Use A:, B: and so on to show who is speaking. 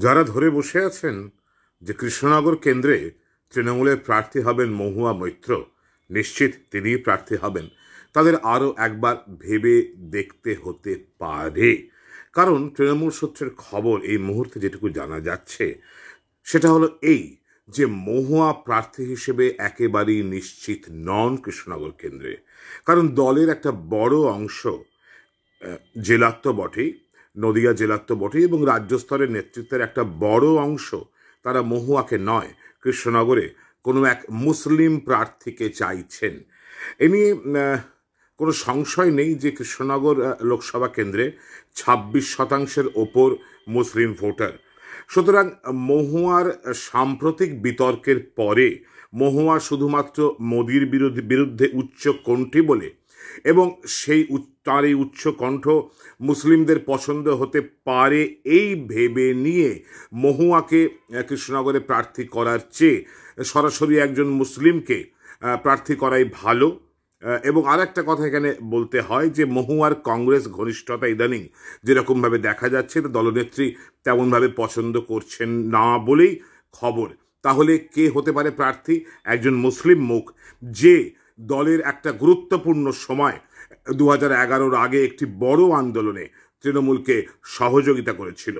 A: যারা ধরে বসে আছেন যে কৃষ্ণনগর কেন্দ্রে তৃণমূলের প্রার্থী হবেন মহুয়া মৈত্র, নিশ্চিত তিনিই প্রার্থী হবেন, তাদের আরও একবার ভেবে দেখতে হতে পারে। কারণ তৃণমূল সূত্রের খবর এই মুহূর্তে যেটুকু জানা যাচ্ছে সেটা হলো এই যে মহুয়া প্রার্থী হিসেবে একেবারেই নিশ্চিত নন কৃষ্ণনগর কেন্দ্রে। কারণ দলের একটা বড় অংশ জেলার তো বটেই, নদিয়া জেলার তো বটেই, এবং রাজ্য স্তরের নেতৃত্বের একটা বড় অংশ তারা মহুয়াকে নয়, কৃষ্ণনগরে কোনো এক মুসলিম প্রার্থীকে চাইছেন। এ নিয়ে কোনো সংশয় নেই যে কৃষ্ণনগর লোকসভা কেন্দ্রে 26% ওপর মুসলিম ভোটার। সুতরাং মহুয়ার সাম্প্রতিক বিতর্কের পরে মহুয়া শুধুমাত্র মোদির বিরুদ্ধে উচ্চ কণ্ঠী বলে, এবং তার এই উচ্চ কণ্ঠ মুসলিমদের পছন্দ হতে পারে এই ভেবে নিয়ে মহুয়াকে কৃষ্ণনগরে প্রার্থী করার চেয়ে সরাসরি একজন মুসলিমকে প্রার্থী করাই ভালো। এবং আর একটা কথা এখানে বলতে হয় যে মহুয়ার কংগ্রেস ঘনিষ্ঠতা ইদানিং যেরকমভাবে দেখা যাচ্ছে, দলনেত্রী তেমনভাবে পছন্দ করছেন না বলেই খবর। তাহলে কে হতে পারে প্রার্থী? একজন মুসলিম মুখ, যে দলের একটা গুরুত্বপূর্ণ সময় 2011-র আগে একটি বড় আন্দোলনে তৃণমূলকে সহযোগিতা করেছিল।